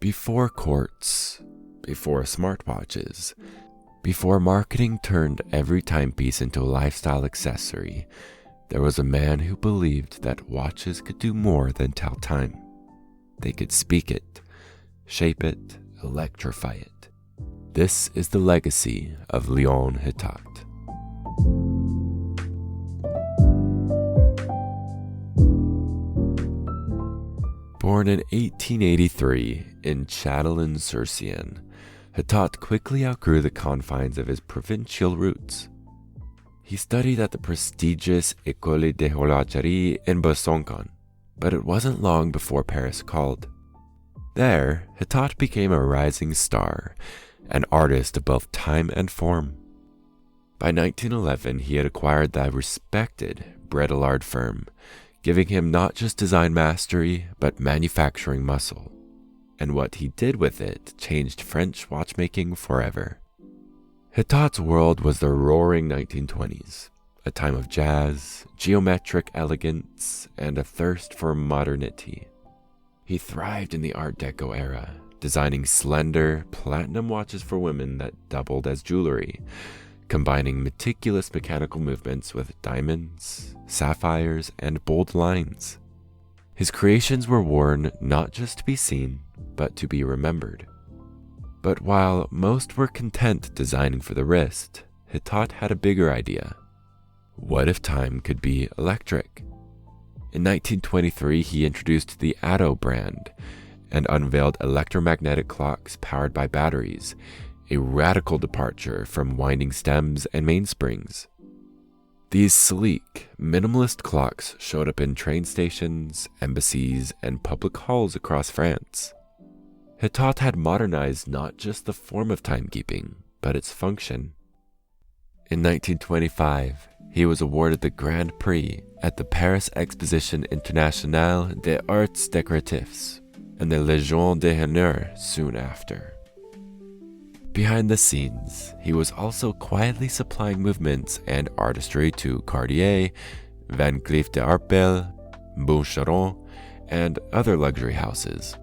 Before quartz, before smartwatches, before marketing turned every timepiece into a lifestyle accessory, there was a man who believed that watches could do more than tell time. They could speak it, shape it, electrify it. This is the legacy of Léon Hatot. Born in 1883 in Châtillon-sur-Seine, Hatot quickly outgrew the confines of his provincial roots. He studied at the prestigious École de horology in Besançon, but it wasn't long before Paris called. There, Hatot became a rising star, an artist of both time and form. By 1911, he had acquired the respected Bredillard firm, giving him not just design mastery, but manufacturing muscle. And what he did with it changed French watchmaking forever. Hatot's world was the roaring 1920s, a time of jazz, geometric elegance, and a thirst for modernity. He thrived in the Art Deco era, designing slender, platinum watches for women that doubled as jewelry, combining meticulous mechanical movements with diamonds, sapphires, and bold lines. His creations were worn not just to be seen, but to be remembered. But while most were content designing for the wrist, Hatot had a bigger idea. What if time could be electric? In 1923, he introduced the Hatot brand and unveiled electromagnetic clocks powered by batteries, a radical departure from winding stems and mainsprings. These sleek, minimalist clocks showed up in train stations, embassies, and public halls across France. Hatot had modernized not just the form of timekeeping, but its function. In 1925, he was awarded the Grand Prix at the Paris Exposition Internationale des Arts Décoratifs and the Légion d'honneur soon after. Behind the scenes, he was also quietly supplying movements and artistry to Cartier, Van Cleef d'Arpels, Boucheron, and other luxury houses.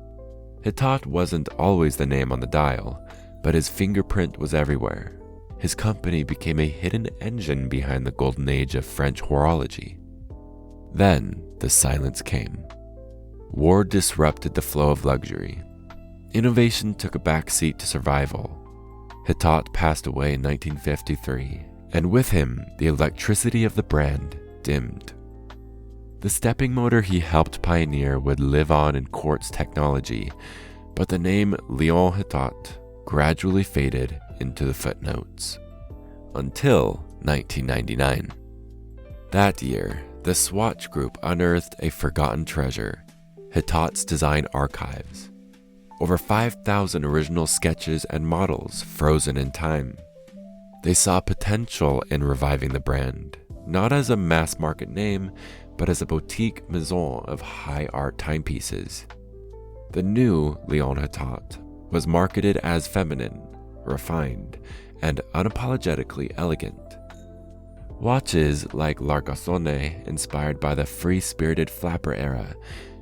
Hatot wasn't always the name on the dial, but his fingerprint was everywhere. His company became a hidden engine behind the golden age of French horology. Then the silence came. War disrupted the flow of luxury. Innovation took a backseat to survival. Hatot passed away in 1953, and with him, the electricity of the brand dimmed. The stepping motor he helped pioneer would live on in quartz technology, but the name Léon Hatot gradually faded into the footnotes. Until 1999. That year, the Swatch Group unearthed a forgotten treasure, Hatot's design archives. Over 5,000 original sketches and models frozen in time. They saw potential in reviving the brand, not as a mass market name, but as a boutique maison of high art timepieces. The new Léon Hatot was marketed as feminine, refined, and unapologetically elegant. Watches like l'Argosone, inspired by the free-spirited flapper era,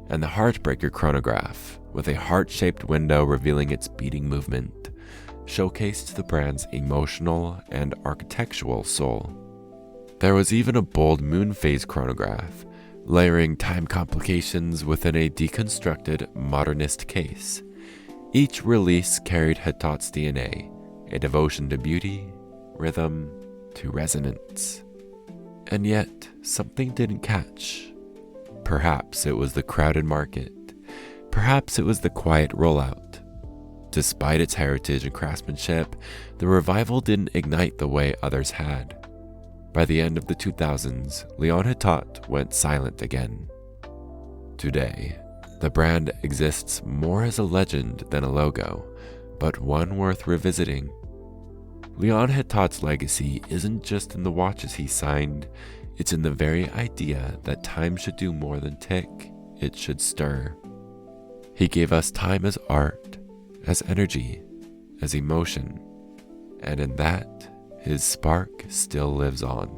and the Heartbreaker chronograph, with a heart-shaped window revealing its beating movement, showcased the brand's emotional and architectural soul. There was even a bold moon phase chronograph, layering time complications within a deconstructed modernist case. Each release carried Hatot's DNA, a devotion to beauty, rhythm, to resonance. And yet, something didn't catch. Perhaps it was the crowded market. Perhaps it was the quiet rollout. Despite its heritage and craftsmanship, the revival didn't ignite the way others had. By the end of the 2000s, Léon Hatot went silent again. Today, the brand exists more as a legend than a logo, but one worth revisiting. Léon Hatot's legacy isn't just in the watches he signed, it's in the very idea that time should do more than tick, it should stir. He gave us time as art, as energy, as emotion, and in that, his spark still lives on.